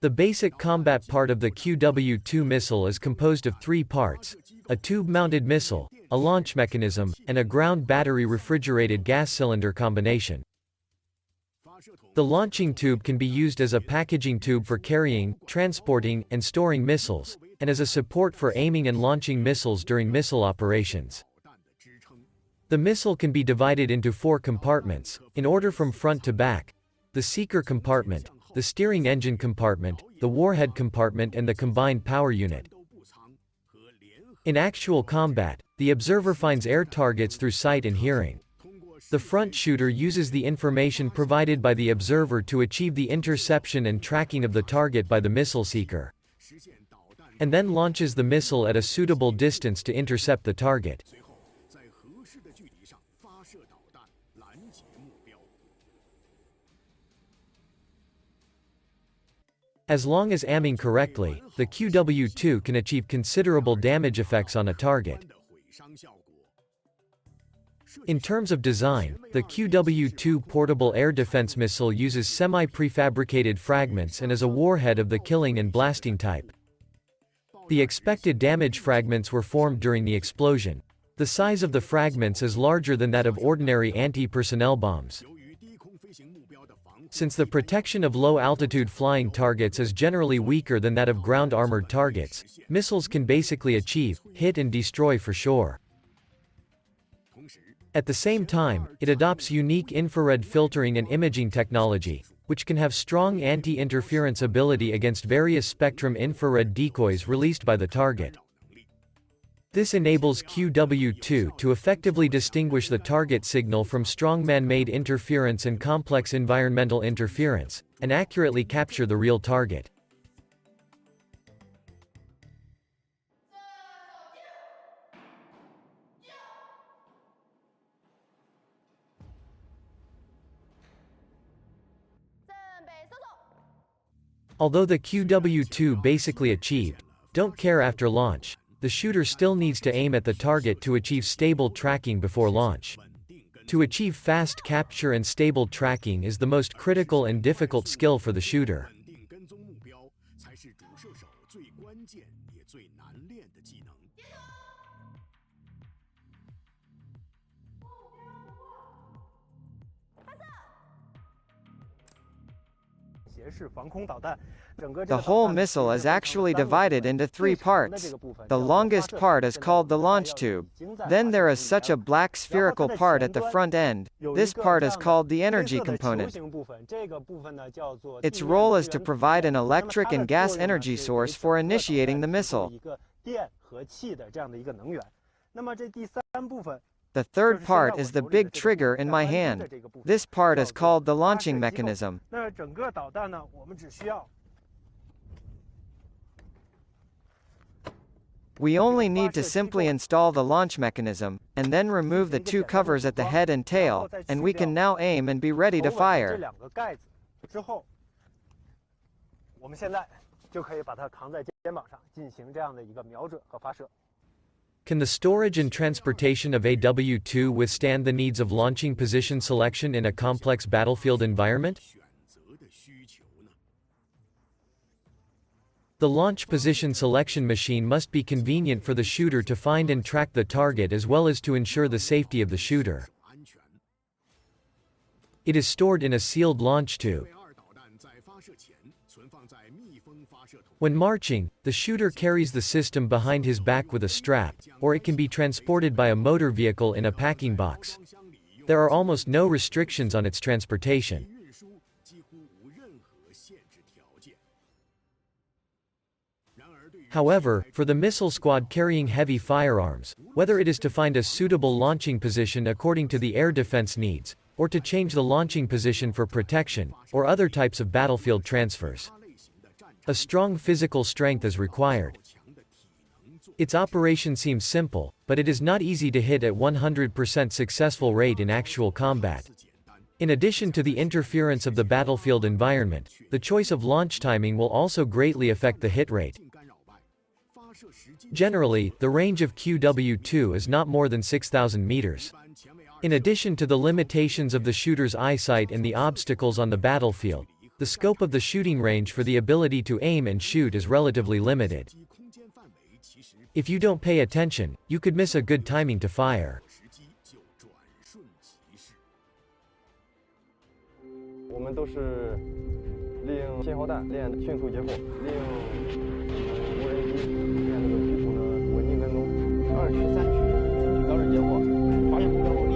The basic combat part of the QW-2 missile is composed of three parts: a tube-mounted missile, a launch mechanism, and a ground battery refrigerated gas cylinder combination. The launching tube can be used as a packaging tube for carrying, transporting, and storing missiles, and as a support for aiming and launching missiles during missile operations. The missile can be divided into four compartments, in order from front to back: the seeker compartment, the steering engine compartment, the warhead compartment, and the combined power unit. In actual combat, the observer finds air targets through sight and hearing. The front shooter uses the information provided by the observer to achieve the interception and tracking of the target by the missile seeker, and then launches the missile at a suitable distance to intercept the target. As long as aiming correctly, the QW-2 can achieve considerable damage effects on a target. In terms of design, the QW-2 portable air defense missile uses semi-prefabricated fragments and is a warhead of the killing and blasting type. The expected damage fragments were formed during the explosion. The size of the fragments is larger than that of ordinary anti-personnel bombs. Since the protection of low-altitude flying targets is generally weaker than that of ground-armored targets, missiles can basically achieve, hit and destroy for sure. At the same time, it adopts unique infrared filtering and imaging technology, which can have strong anti-interference ability against various spectrum infrared decoys released by the target. This enables QW-2 to effectively distinguish the target signal from strong man-made interference and complex environmental interference, and accurately capture the real target. Although the QW-2 basically achieved "don't care" after launch, the shooter still needs to aim at the target to achieve stable tracking before launch. To achieve fast capture and stable tracking is the most critical and difficult skill for the shooter. The whole missile is actually divided into three parts. The longest part is called the launch tube. Then there is such a black spherical part at the front end. This part is called the energy component. Its role is to provide an electric and gas energy source for initiating the missile. The third part is the big trigger in my hand. This part is called the launching mechanism. We only need to simply install the launch mechanism, and then remove the two covers at the head and tail, and we can now aim and be ready to fire. Can the storage and transportation of AW-2 withstand the needs of launching position selection in a complex battlefield environment? The launch position selection machine must be convenient for the shooter to find and track the target as well as to ensure the safety of the shooter. It is stored in a sealed launch tube. When marching, the shooter carries the system behind his back with a strap, or it can be transported by a motor vehicle in a packing box. There are almost no restrictions on its transportation. However, for the missile squad carrying heavy firearms, whether it is to find a suitable launching position according to the air defense needs, or to change the launching position for protection, or other types of battlefield transfers, a strong physical strength is required. Its operation seems simple, but it is not easy to hit at 100% successful rate in actual combat. In addition to the interference of the battlefield environment, the choice of launch timing will also greatly affect the hit rate. Generally, the range of QW-2 is not more than 6,000 meters. In addition to the limitations of the shooter's eyesight and the obstacles on the battlefield, the scope of the shooting range for the ability to aim and shoot is relatively limited. If you don't pay attention, you could miss a good timing to fire. 我们都是利用信号弹练迅速接货，利用无人机练那个局部的稳定跟踪，2区3区高质接货，发现目标后立